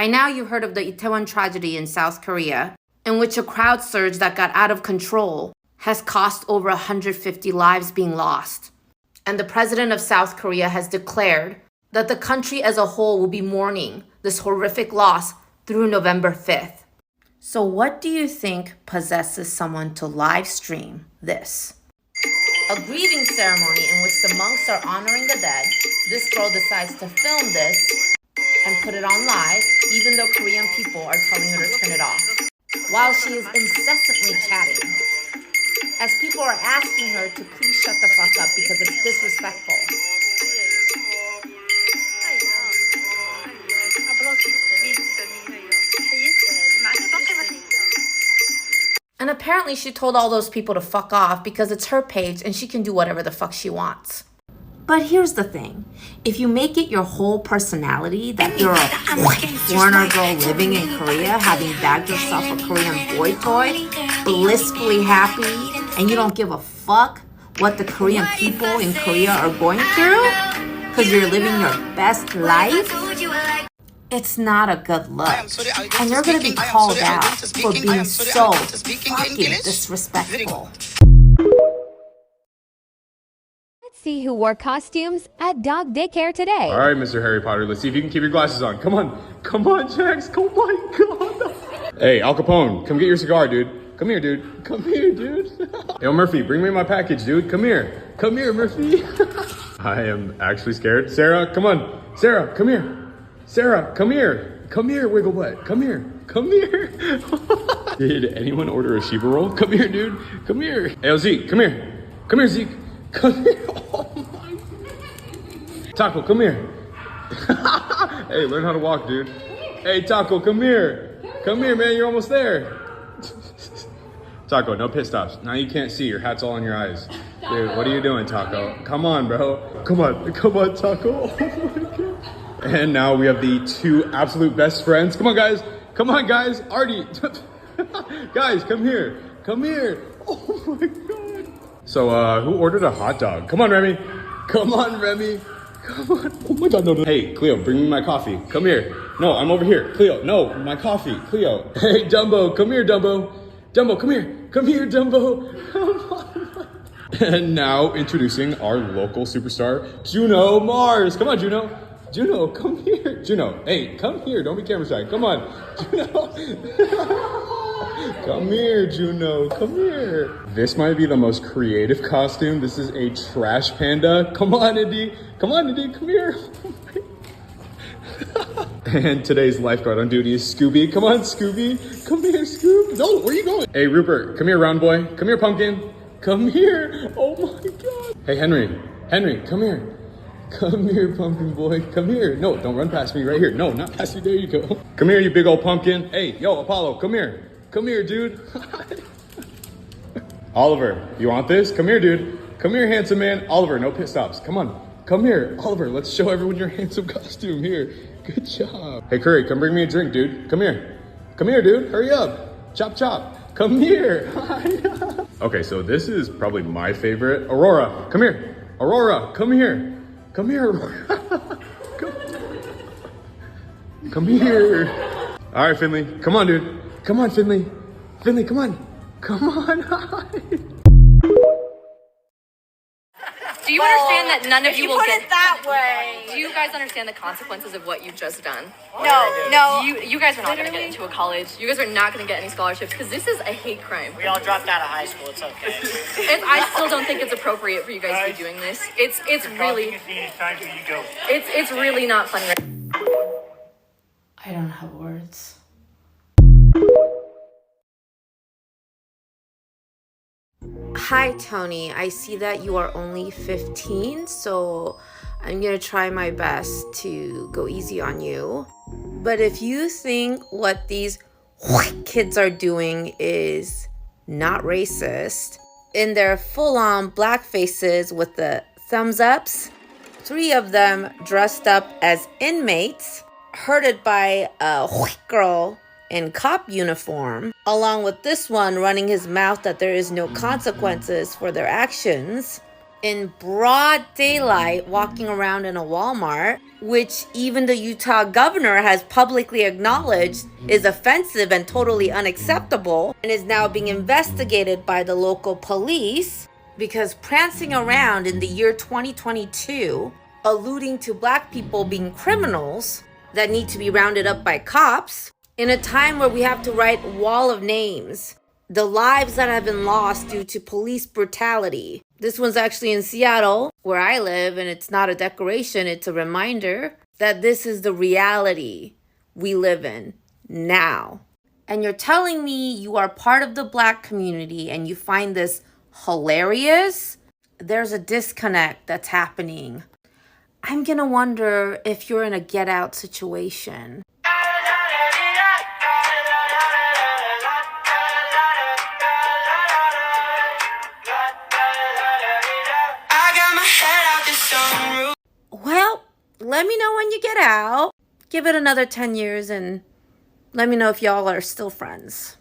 By now, you've heard of the Itaewon tragedy in South Korea, in which a crowd surge that got out of control has cost over 150 lives being lost. And the president of South Korea has declared that the country as a whole will be mourning this horrific loss through November 5th. So what do you think possesses someone to live stream this? A grieving ceremony in which the monks are honoring the dead. This girl decides to film this and put it on live, even though Korean people are telling her to turn it off, while she is incessantly chatting, as people are asking her to please shut the fuck up because it's disrespectful. And apparently she told all those people to fuck off because it's her page and she can do whatever the fuck she wants. But here's the thing. If you make it your whole personality that you're a foreigner girl living in Korea, having bagged yourself a Korean boy toy, blissfully happy, and you don't give a fuck what the Korean people in Korea are going through because you're living your best life, it's not a good look. And you're going to be called out for being so fucking disrespectful. See who wore costumes at dog daycare today. All right, Mr. Harry Potter, let's see if you can keep your glasses on. Come on, Jax, oh my God. Hey, Al Capone, come get your cigar, dude. Come here, dude. Come here, dude. Yo, Murphy, bring me my package, dude. Come here, Murphy. I am actually scared. Sarah, come on. Sarah, come here. Sarah, come here. Come here, Wiggle Butt. Come here. Did anyone order a Shiba roll? Come here, dude. Come here. Hey, Zeke, come here. Come here, Zeke. Come here. Oh my. Taco, come here. Hey, learn how to walk, dude. Hey, Taco, come here. Come here, man. You're almost there. Taco, no pit stops. Now you can't see. Your hat's all on your eyes. Dude, what are you doing, Taco? Come on, bro. Come on, Taco. Oh my God. And now we have the two absolute best friends. Come on, guys. Artie. Guys, come here. Oh my God. So, who ordered a hot dog? Come on, Remy. Come on. Oh my God, no. Hey, Cleo, bring me my coffee. Come here. No, I'm over here. Cleo, no, my coffee. Cleo. Hey, Dumbo, come here, Dumbo. Come here, Dumbo. Come on. And now, introducing our local superstar, Juno Mars. Come on, Juno, come here. Juno, hey, come here. Don't be camera shy. Come on, Juno. Come here, Juno. Come here. This might be the most creative costume. This is a trash panda. Come on, Indy. Come here. And today's lifeguard on duty is Scooby. Come on, Scooby. Come here, Scoob. No, where are you going? Hey, Rupert. Come here, round boy. Come here, pumpkin. Come here. Oh my God. Hey, Henry, come here. Come here, pumpkin boy. Come here. No, don't run past me right here. No, not past me. There you go. Come here, you big old pumpkin. Hey, yo, Apollo, come here. Come here, dude. Oliver, you want this? Come here, dude. Come here, handsome man. Oliver, no pit stops. Come on. Come here. Oliver, let's show everyone your handsome costume here. Good job. Hey, Curry, come bring me a drink, dude. Come here. Come here, dude. Hurry up. Chop, chop. Come here. Okay, so this is probably my favorite. Aurora, come here. Aurora, come here. Come here, Aurora. Come here. All right, Finley. Come on, dude. Come on, Finley. Finley, come on. Come on. Hi. Do you understand that none of you will get it that way? Do you guys understand the consequences of what you've just done? No. You guys are not going to get into a college. You guys are not going to get any scholarships because this is a hate crime. We all dropped out of high school. It's okay. I still don't think it's appropriate for you guys to be doing this. It's really it's really not fun. I don't have words. Hi, Tony. I see that you are only 15, so I'm gonna try my best to go easy on you. But if you think what these kids are doing is not racist, in their full-on black faces with the thumbs ups, 3 of them dressed up as inmates, herded by a girl in cop uniform, along with this one running his mouth that there is no consequences for their actions, in broad daylight walking around in a Walmart, which even the Utah governor has publicly acknowledged is offensive and totally unacceptable and is now being investigated by the local police because prancing around in the year 2022, alluding to Black people being criminals that need to be rounded up by cops, in a time where we have to write wall of names, the lives that have been lost due to police brutality. This one's actually in Seattle, where I live, and it's not a decoration, it's a reminder that this is the reality we live in now. And you're telling me you are part of the Black community and you find this hilarious? There's a disconnect that's happening. I'm gonna wonder if you're in a get out situation. Well, let me know when you get out. Give it another 10 years and let me know if y'all are still friends.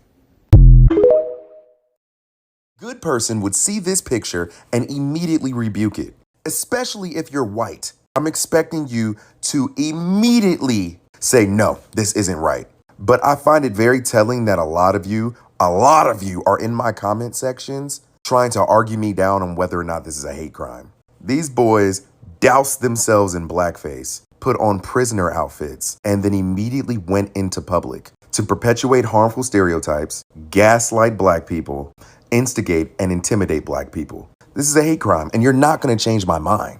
Good person would see this picture and immediately rebuke it, especially if you're white. I'm expecting you to immediately say, no, this isn't right. But I find it very telling that a lot of you are in my comment sections trying to argue me down on whether or not this is a hate crime. These boys doused themselves in blackface, put on prisoner outfits, and then immediately went into public to perpetuate harmful stereotypes, gaslight Black people, instigate and intimidate Black people. This is a hate crime, and you're not going to change my mind.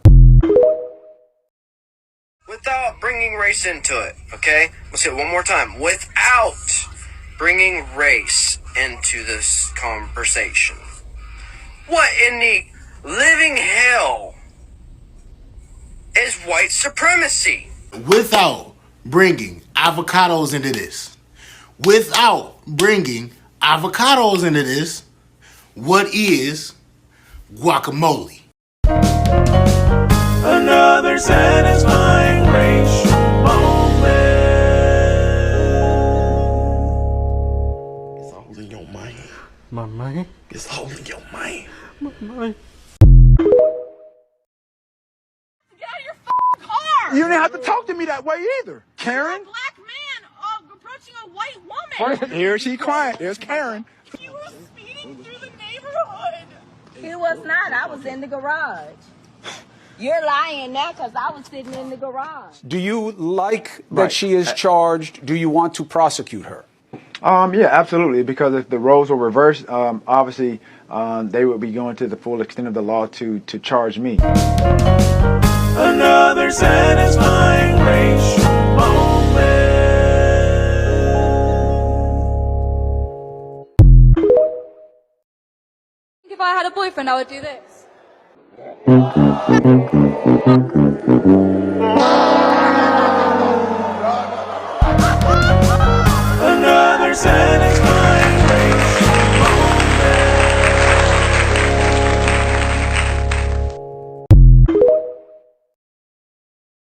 Without bringing race into it, okay? Let's say it one more time. Without bringing race into this conversation. What in the living hell is white supremacy? Without bringing avocados into this. Without bringing avocados into this, what is guacamole? Another satisfying racial moment. It's all in your mind. My mind? It's all in your mind. My mind. You didn't have to talk to me that way either, Karen. A black man approaching a white woman. Here she crying. There's Karen. You were speeding through the neighborhood. He was not. I was in the garage. You're lying now because I was sitting in the garage. Do you like that she is charged? Do you want to prosecute her? Yeah, absolutely. Because if the roles were reversed, obviously they would be going to the full extent of the law to charge me. Another satisfying racial moment. If I had a boyfriend, I would do this. Another satisfying racial moment.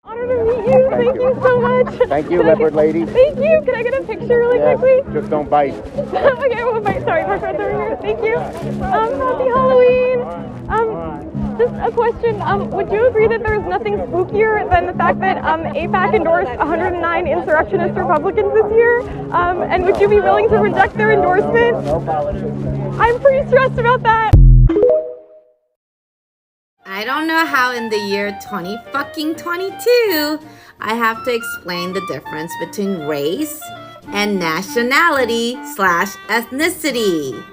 Honor to meet you. Thank you so much. Thank you, leopard lady. Thank you. Can I get a picture really quickly? Just don't bite. Okay, I won't bite. Sorry, my friend's over here. Thank you. Happy Halloween. Just a question. Would you agree that there's nothing spookier than the fact that AIPAC endorsed 109 insurrectionist Republicans this year? And would you be willing to reject their endorsement? I'm pretty stressed about that. I don't know how in the year 2022 I have to explain the difference between race and nationality/ethnicity.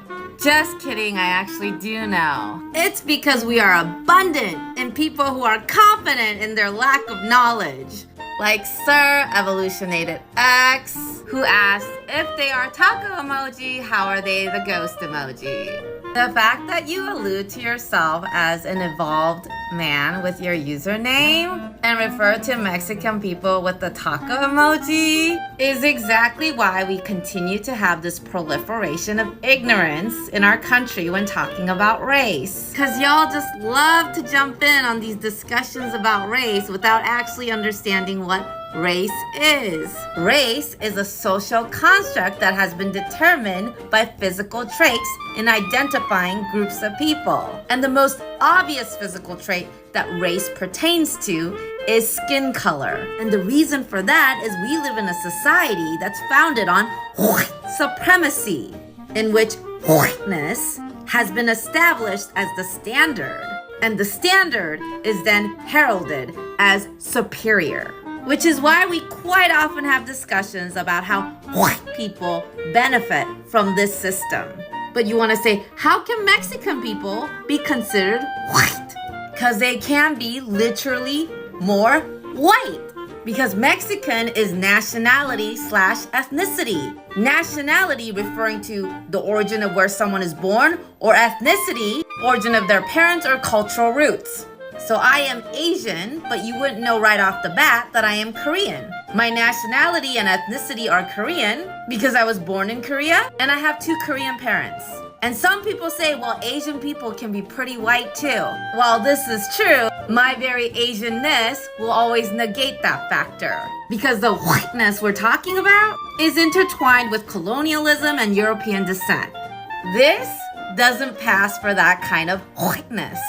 Just kidding, I actually do know. It's because we are abundant in people who are confident in their lack of knowledge. Like Sir Evolutionated X, who asked, if they are taco emoji, how are they the ghost emoji? The fact that you allude to yourself as an evolved man with your username and refer to Mexican people with the taco emoji is exactly why we continue to have this proliferation of ignorance in our country when talking about race. Because y'all just love to jump in on these discussions about race without actually understanding what race is. Race is a social construct that has been determined by physical traits in identifying groups of people. And the most obvious physical trait that race pertains to is skin color. And the reason for that is we live in a society that's founded on white supremacy, in which whiteness has been established as the standard. And the standard is then heralded as superior, which is why we quite often have discussions about how white people benefit from this system. But you want to say, how can Mexican people be considered white? Because they can be literally more white. Because Mexican is nationality/ethnicity. Nationality referring to the origin of where someone is born, or ethnicity, origin of their parents or cultural roots. So I am Asian, but you wouldn't know right off the bat that I am Korean. My nationality and ethnicity are Korean because I was born in Korea and I have 2 Korean parents. And some people say, well, Asian people can be pretty white too. While this is true, my very Asianness will always negate that factor because the whiteness we're talking about is intertwined with colonialism and European descent. This doesn't pass for that kind of whiteness.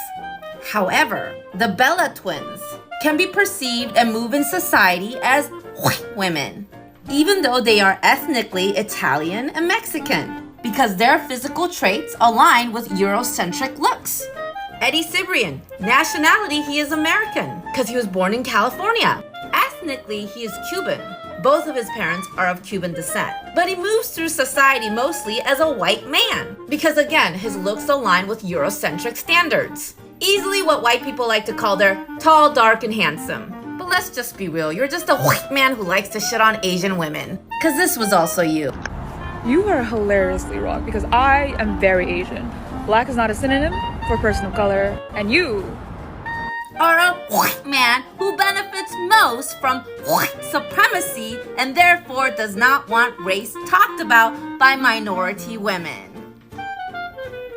However, the Bella twins can be perceived and move in society as white women, even though they are ethnically Italian and Mexican, because their physical traits align with Eurocentric looks. Eddie Cibrian, nationality, he is American, because he was born in California. Ethnically, he is Cuban. Both of his parents are of Cuban descent. But he moves through society mostly as a white man, because again, his looks align with Eurocentric standards. Easily what white people like to call their tall, dark, and handsome. But let's just be real, you're just a white man who likes to shit on Asian women. Because this was also you. You are hilariously wrong because I am very Asian. Black is not a synonym for person of color, and you are a white man who benefits most from white supremacy and therefore does not want race talked about by minority women.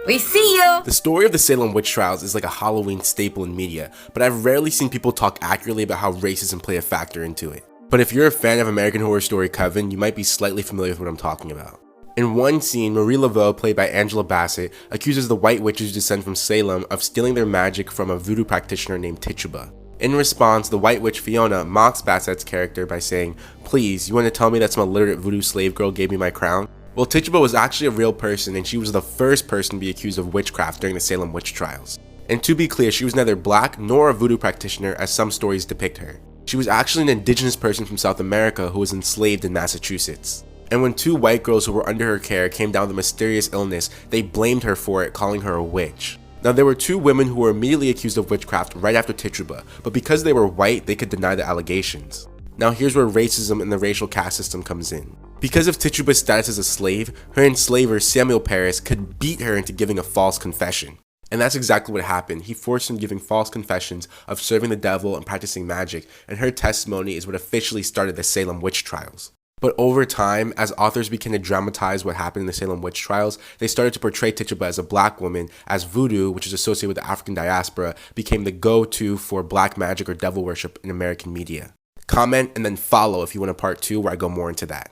We see you! The story of the Salem witch trials is like a Halloween staple in media, but I've rarely seen people talk accurately about how racism play a factor into it. But if you're a fan of American Horror Story Coven, you might be slightly familiar with what I'm talking about. In one scene, Marie Laveau, played by Angela Bassett, accuses the white witches who descend from Salem of stealing their magic from a voodoo practitioner named Tituba. In response, the white witch Fiona mocks Bassett's character by saying, "Please, you want to tell me that some illiterate voodoo slave girl gave me my crown?" Well, Tituba was actually a real person, and she was the first person to be accused of witchcraft during the Salem witch trials. And to be clear, she was neither black nor a voodoo practitioner as some stories depict her. She was actually an indigenous person from South America who was enslaved in Massachusetts. And when 2 white girls who were under her care came down with a mysterious illness, they blamed her for it, calling her a witch. Now, there were 2 women who were immediately accused of witchcraft right after Tituba, but because they were white, they could deny the allegations. Now here's where racism and the racial caste system comes in. Because of Tituba's status as a slave, her enslaver Samuel Parris could beat her into giving a false confession. And that's exactly what happened. He forced her giving false confessions of serving the devil and practicing magic, and her testimony is what officially started the Salem witch trials. But over time, as authors began to dramatize what happened in the Salem witch trials, they started to portray Tituba as a black woman, as voodoo, which is associated with the African diaspora, became the go-to for black magic or devil worship in American media. Comment and then follow if you want a part 2 where I go more into that.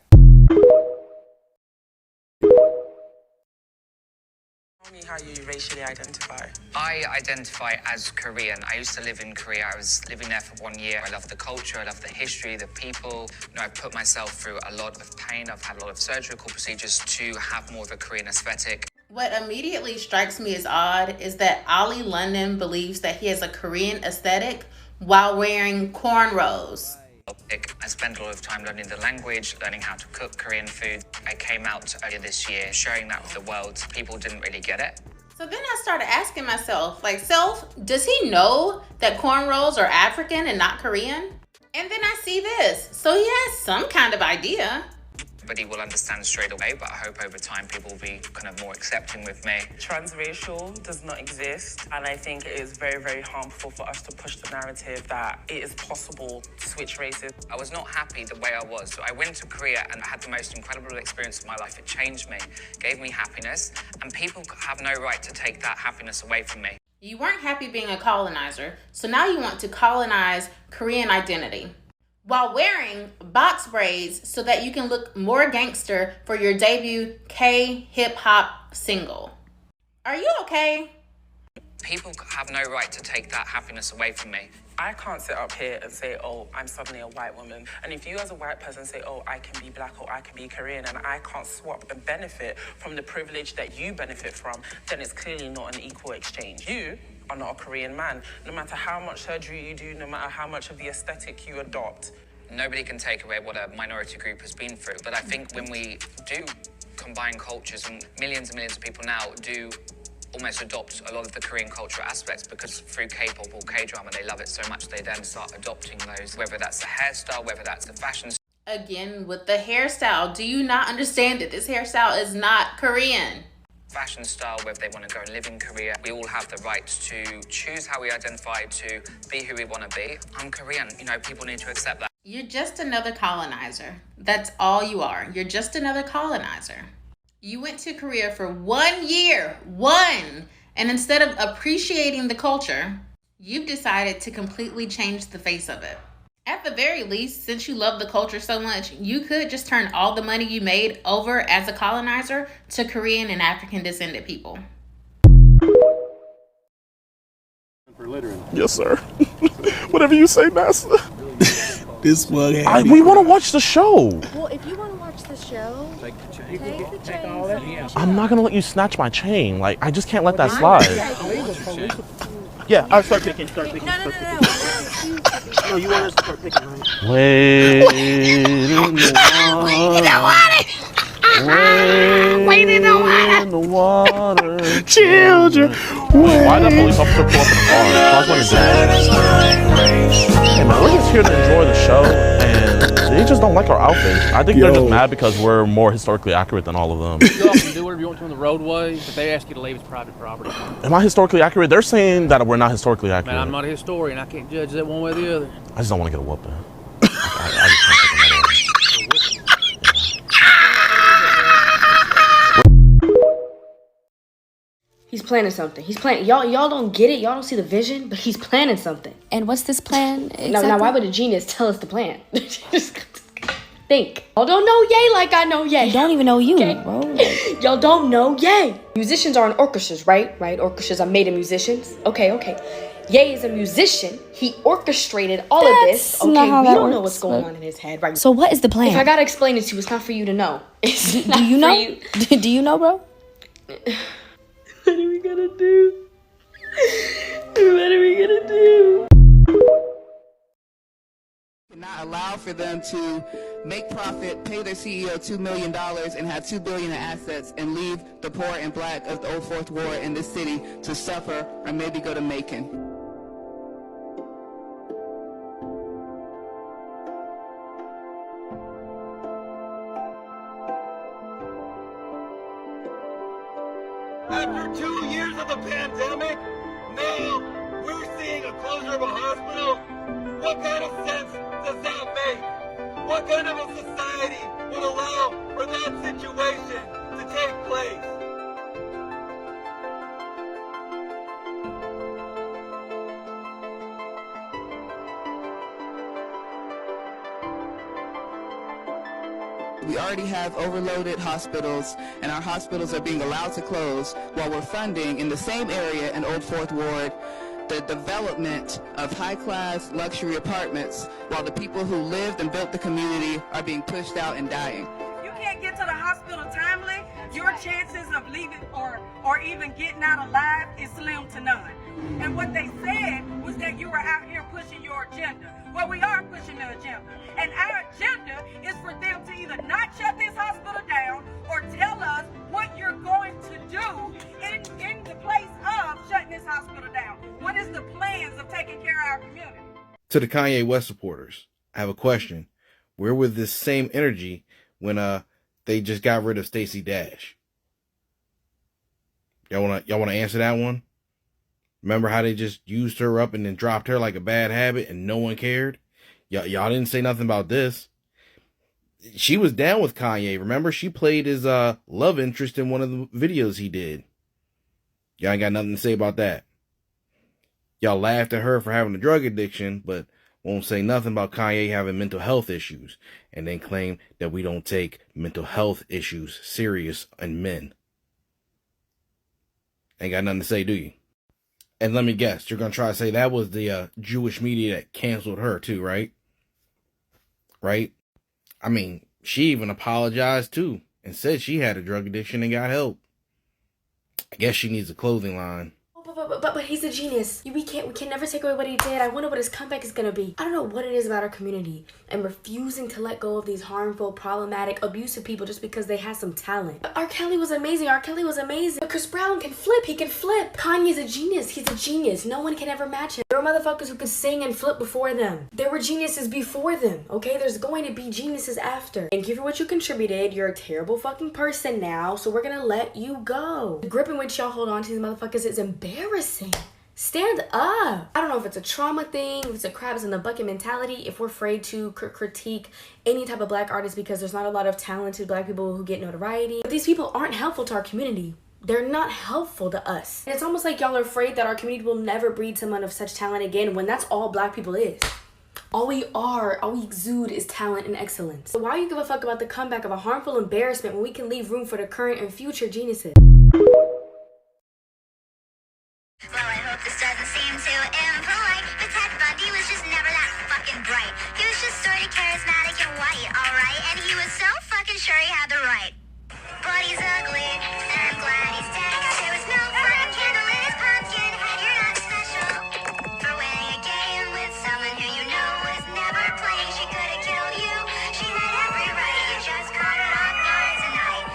Tell me how you racially identify. I identify as Korean. I used to live in Korea. I was living there for 1 year. I love the culture. I love the history, the people. I put myself through a lot of pain. I've had a lot of surgical procedures to have more of a Korean aesthetic. What immediately strikes me as odd is that Ollie London believes that he has a Korean aesthetic while wearing cornrows. I spent a lot of time learning the language, learning how to cook Korean food. I came out earlier this year sharing that with the world. People didn't really get it. So then I started asking myself, does he know that cornrows are African and not Korean? And then I see this. So he has some kind of idea. But he will understand straight away, but I hope over time people will be kind of more accepting with me. Transracial does not exist, and I think it is very, very harmful for us to push the narrative that it is possible to switch races. I was not happy the way I was, so I went to Korea and I had the most incredible experience of my life. It changed me, gave me happiness, and people have no right to take that happiness away from me. You weren't happy being a colonizer, so now you want to colonize Korean identity. while wearing box braids so that you can look more gangster for your debut K-hip-hop single. Are you okay? People have no right to take that happiness away from me. I can't sit up here and say, oh, I'm suddenly a white woman. And if you as a white person say, oh, I can be black or I can be Korean, and I can't swap and benefit from the privilege that you benefit from, then it's clearly not an equal exchange. You are not a Korean man. No matter how much surgery you do, no matter how much of the aesthetic you adopt. Nobody can take away what a minority group has been through. But I think when we do combine cultures, and millions of people now do almost adopt a lot of the Korean cultural aspects, because through K-pop or K-drama, they love it so much they then start adopting those, whether that's the hairstyle, whether that's the fashion. Again, with the hairstyle, do you not understand that this hairstyle is not Korean? Fashion style, whether they want to go and live in Korea. We all have the right to choose how we identify, to be who we want to be. I'm Korean, you know, people need to accept that. You're just another colonizer. That's all you are. You're just another colonizer. You went to Korea for 1 year, and instead of appreciating the culture, you've decided to completely change the face of it. At the very least, since you love the culture so much, you could just turn all the money you made over as a colonizer to Korean and African descended people. Yes, sir. Whatever you say, master. This one. We want to watch the show. Well, if you want to watch the show, take the chain. I'm not gonna let you snatch my chain. Like, I just can't let that slide. Yeah, I'll start picking. No. No, you want us to start picking, right? Wait in the water. Children. Why that police officer pull up in the car? Hey man, we're just here to enjoy the show, and they just don't like our outfits. I think they're just mad because we're more historically accurate than all of them. You go can do whatever you want to on the roadway, but they ask you to leave, it's private property. Am I historically accurate? They're saying that we're not historically accurate. Man, I'm not a historian. I can't judge that one way or the other. I just don't want to get a whooping. I just can't take another one. He's planning something. He's planning. Y'all don't get it. Y'all don't see the vision, but he's planning something. And what's this plan exactly? Now, why would a genius tell us the plan? Just think. Y'all don't know Ye like I know Ye. You don't even know you, okay? bro. Y'all don't know Ye. Musicians are in orchestras, right? Orchestras are made of musicians. Okay. Ye is a musician. He orchestrated all of this. Okay, not how we that don't know works, what's going but- on in his head, right? So what is the plan? If I gotta explain it to you, it's not for you to know. It's not Do you for know? you. Do you know, bro? What are we gonna do? What are we gonna do? Not allow for them to make profit, pay their CEO $2 million, and have $2 billion in assets, and leave the poor and black of the Old Fourth Ward in this city to suffer or maybe go to Macon. After 2 years of the pandemic, now we're seeing a closure of a hospital. What kind of sense does that make? What kind of a society would allow for that situation to take place? We already have overloaded hospitals, and our hospitals are being allowed to close while we're funding in the same area in Old Fourth Ward the development of high-class luxury apartments while the people who lived and built the community are being pushed out and dying. You can't get to the hospital timely, your chances of leaving or even getting out alive is slim to none. And what they said was that you were out here pushing your agenda. Well, we are pushing the agenda. And our agenda is for them to either not shut this hospital down or tell us what you're going to do in the place of shutting this hospital down. What is the plans of taking care of our community? To the Kanye West supporters, I have a question. Where was this same energy when they just got rid of Stacey Dash? Y'all wanna answer that one? Remember how they just used her up and then dropped her like a bad habit and no one cared? Y'all didn't say nothing about this. She was down with Kanye. Remember, she played his love interest in one of the videos he did. Y'all ain't got nothing to say about that. Y'all laughed at her for having a drug addiction, but won't say nothing about Kanye having mental health issues, and then claim that we don't take mental health issues serious in men. Ain't got nothing to say, do you? And let me guess, you're going to try to say that was the Jewish media that canceled her too, right? Right? I mean, she even apologized too and said she had a drug addiction and got help. I guess she needs a clothing line. But he's a genius. We can never take away what he did. I wonder what his comeback is gonna be. I don't know what it is about our community and refusing to let go of these harmful, problematic, abusive people just because they have some talent. R. Kelly was amazing. R. Kelly was amazing. But Chris Brown can flip. He can flip. Kanye's a genius. He's a genius. No one can ever match him. There were motherfuckers who could sing and flip before them. There were geniuses before them. Okay, there's going to be geniuses after. Thank you for what you contributed. You're a terrible fucking person now, so we're gonna let you go. The grip in which y'all hold on to these motherfuckers is embarrassing. Stand up. I don't know if it's a trauma thing, if it's a crabs in the bucket mentality, if we're afraid to critique any type of black artist because there's not a lot of talented black people who get notoriety. But these people aren't helpful to our community. They're not helpful to us. And it's almost like y'all are afraid that our community will never breed someone of such talent again when that's all black people is. All we exude is talent and excellence. So why you give a fuck about the comeback of a harmful embarrassment when we can leave room for the current and future geniuses? Well, I hope this doesn't seem too impolite, but Ted Bundy was just never that fucking bright. He was just sort of charismatic and white, alright? And he was so fucking sure he had the right. But he's ugly, and I'm glad he's dead. There was no fucking candle in his pumpkin head. You're not special for winning a game with someone who you know was never playing. She could have killed you. She had every right. You just caught her off guard tonight.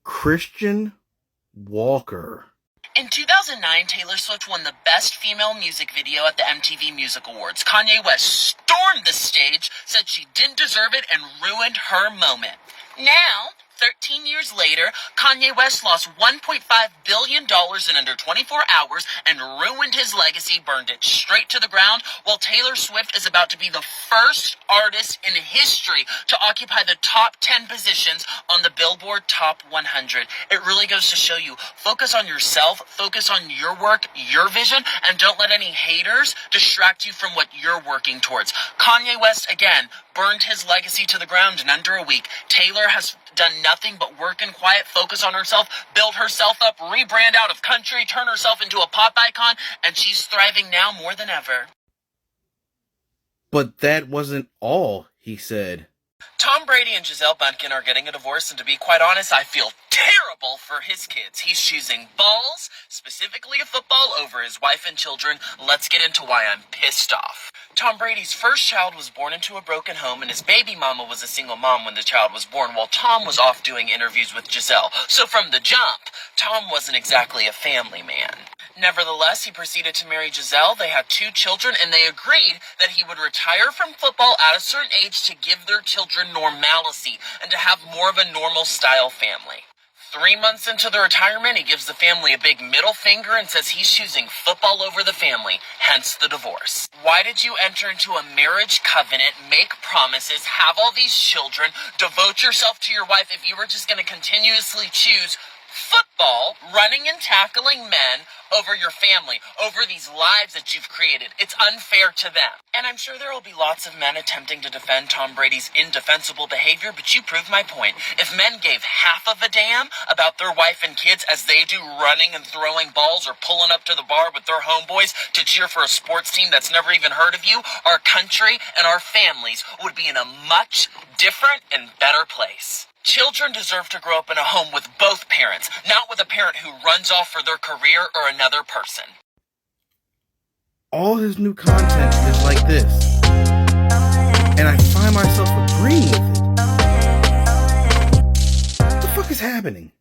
Christian Walker. In 2009, Taylor Swift won the Best Female Music Video at the MTV Music Awards. Kanye West stormed the stage, said she didn't deserve it, and ruined her moment. Now, 13 years later, Kanye West lost $1.5 billion in under 24 hours and ruined his legacy, burned it straight to the ground, while Taylor Swift is about to be the first artist in history to occupy the top 10 positions on the Billboard Top 100. It really goes to show you, focus on yourself, focus on your work, your vision, and don't let any haters distract you from what you're working towards. Kanye West, again, burned his legacy to the ground in under a week. Taylor has done nothing but work in quiet, focus on herself, build herself up, rebrand out of country, turn herself into a pop icon, and she's thriving now more than ever. But that wasn't all he said. Tom Brady and Gisele Bündchen are getting a divorce, and to be quite honest, I feel terrible for his kids. He's choosing balls, specifically a football, over his wife and children. Let's get into why I'm pissed off. Tom Brady's first child was born into a broken home, and his baby mama was a single mom when the child was born, while Tom was off doing interviews with Gisele. So from the jump, Tom wasn't exactly a family man. Nevertheless, he proceeded to marry Gisele. They had 2 children, and they agreed that he would retire from football at a certain age to give their children normalcy and to have more of a normal style family. 3 months into the retirement, he gives the family a big middle finger and says he's choosing football over the family, hence the divorce. Why did you enter into a marriage covenant, make promises, have all these children, devote yourself to your wife if you were just going to continuously choose football, running and tackling men, over your family, over these lives that you've created? It's unfair to them. And I'm sure there will be lots of men attempting to defend Tom Brady's indefensible behavior, but you prove my point. If men gave half of a damn about their wife and kids as they do running and throwing balls or pulling up to the bar with their homeboys to cheer for a sports team that's never even heard of you, our country and our families would be in a much different and better place. Children deserve to grow up in a home with both parents, not with a parent who runs off for their career or another person. All his new content is like this, and I find myself agreeing with it. What the fuck is happening?